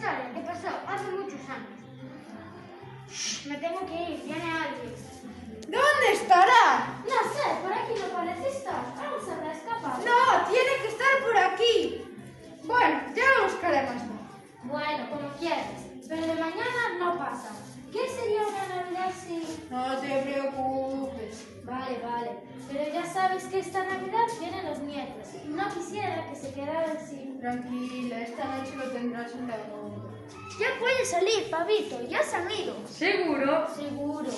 historia que pasó hace muchos años. Shh, me tengo que ir, viene alguien. ¿Dónde estará? No sé, por aquí no parece estar. Aún se habrá escapado. No, tiene que estar por aquí. Bueno, ya lo buscaré más tarde. Bueno, como quieras, pero de mañana no pasa. ¿Qué sería una Navidad si...? No te preocupes. Vale, pero ya sabes que esta Navidad vienen los nietos y no quisiera que se quedaran sin... Tranquila, esta noche lo tendrás en la boda. Ya puede salir, pavito, ya has salido. ¿Seguro? Seguro.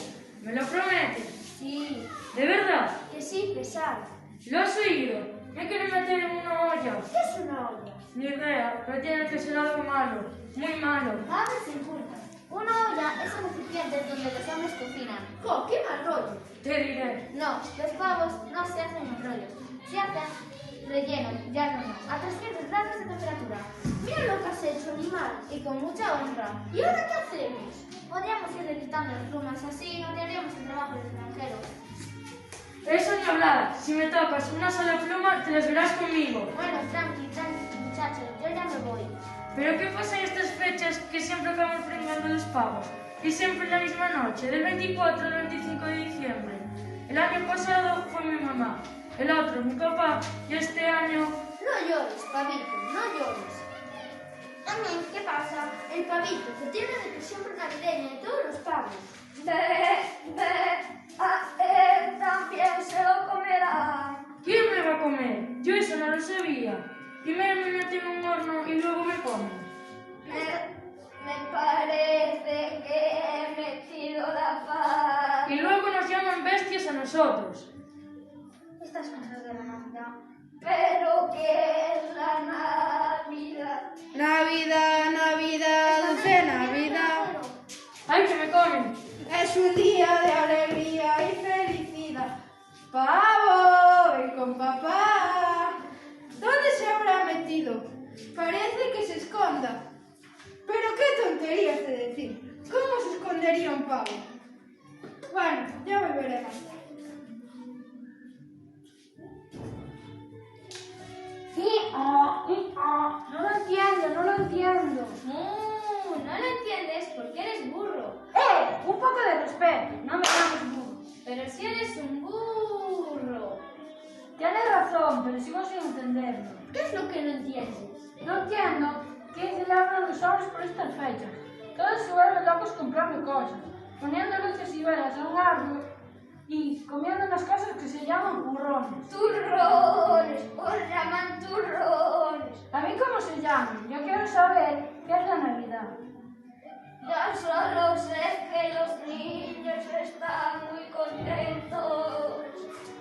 ¿Me lo prometes? Sí, ¿De verdad? que sí, pesado. ¿Lo has oído? Me quieren meter en una olla. ¿Qué es una olla? Ni idea, pero tiene que ser algo malo. Muy malo. A ver si inculta. Una olla es un recipiente donde los hombres cocinan. ¡Jo, qué mal rollo! Te diré. No, los pavos no se hacen en rollos. Se hacen relleno, ya no, a 300 grados de temperatura. Mira lo que has hecho, animal, y con mucha honra. ¿Y ahora qué hacemos? Podríamos irle quitando las plumas, así no te haríamos el trabajo del extranjero. Eso ni hablar. Si me tocas una sola pluma, te las verás conmigo. Bueno, tranqui, muchacho, yo ya me voy. ¿Pero qué pasa en estas fechas que siempre acabamos fregando los pavos? Y siempre en la misma noche, del 24 al 25 de diciembre. El año pasado fue mi mamá, el otro mi papá, y este año... No llores, pavito, no llores. ¿Qué pasa? El pavito, que tiene depresión navideña y todos los pavos. Él también se lo comerá. ¿Quién me va a comer? Yo eso no lo sabía. Primero me metí en un horno y luego me como. Me parece que he metido la pata. Y luego nos llaman bestias a nosotros. Estas cosas de la Navidad. Pero ¿qué es la Navidad? Navidad, Navidad, dulce Navidad. ¡Ay, que me comen! Es un día de alegría y felicidad. ¡Pavo, ven con papá! ¿Dónde se habrá metido? Parece que se esconda. Pero qué tonterías de decir. ¿Cómo se escondería un pavo? Bueno, ya volveré más tarde. No lo entiendo, no lo entiendo. No lo entiendes porque eres burro. Un poco de respeto, no me llames burro. Pero si eres un burro. Tienes razón, pero sigo sin entenderlo. ¿Qué es lo que no entiendes? No entiendo qué celebran los hombres por estas fechas. Todos se vuelven locos comprando cosas, poniendo luces y velas en un árbol y comiendo unas cosas que se llaman burrones. Turrones, os llaman turrones. ¿A mí cómo se llaman? Yo quiero saber qué es la Navidad. Yo solo sé que los niños están muy contentos.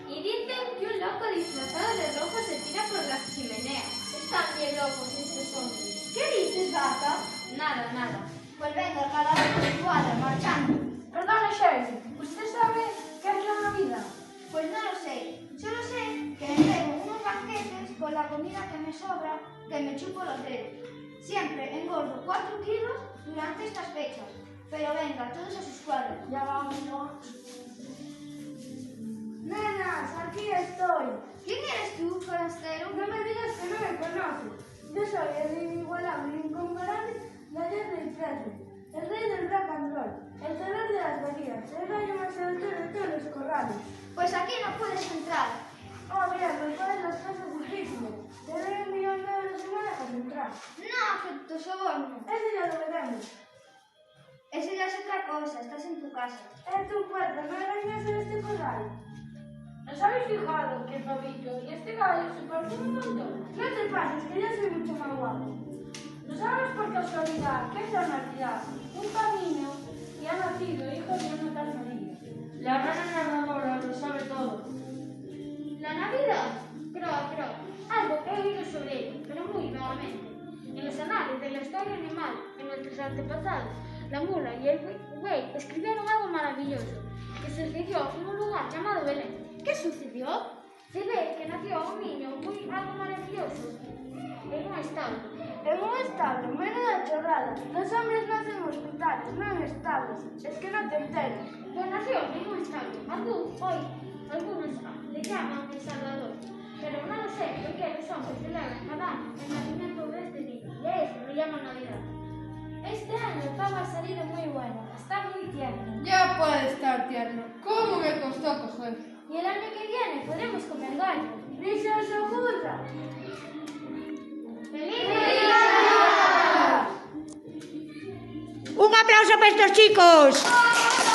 Y dicen que un loco disfrazado de rojo se tira por las chimeneas. Están bien locos estos hombres. ¿Qué dices, vaca? Nada. Pues venga, cada uno a su cuadra, marchando. Perdone, Sheriff, ¿usted sabe qué es la Navidad? Pues no lo sé. Solo sé que me traigo unos banquetes con la comida que me sobra, que me chupo los dedos. Siempre engordo 4 kilos durante estas fechas. Pero venga, todos a sus cuadros. Ya vamos. Nenas, aquí estoy. ¿Quién eres tú, forastero? No me digas que no me conoces. Yo soy el inigualable, incomparable Daniel del Presley, el rey del rock and roll, el terror de las vacías, el rayo más seductor de todos los corrales. Pues aquí no puedes entrar. Oh, mira, me ponen las cosas difíciles. Te doy $1 millón si me dejas entrar. No acepto soborno. Ese ya lo veremos. Eso ya es otra cosa, estás en tu casa. En tu puerta, no arañas en este corral. ¿Os habéis fijado que el pavito y este gallo se parecen un montón? No te pases, que yo soy mucho más guapo. ¿No sabes por casualidad qué es la Navidad? Un camino y ha nacido hijo de una tal María. La rana narradora lo sabe todo. ¿La Navidad? Pero, algo he oído sobre ello, pero muy vagamente. En los anales de la historia animal, en nuestros antepasados, la mula y el buey escribieron algo maravilloso, que sucedió en un lugar llamado Belén. ¿Qué sucedió? Se ve que nació un niño algo maravilloso en un establo. En un establo, menuda chorrada. Los hombres no hacen hospitales, no en establos. Es que no te enteras. Pues nació en un establo. Algunos le llaman El Salvador. Pero no lo sé por qué los hombres celebran cada año el nacimiento de este niño. Y a eso lo llaman Navidad. Este año el pavo ha salido muy bueno, está muy tierno. Ya puede estar tierno. ¿Cómo me costó coger? Y el año que viene podremos comer gallo. ¡Ni se os ocurra! ¡Feliz Un aplauso para estos chicos.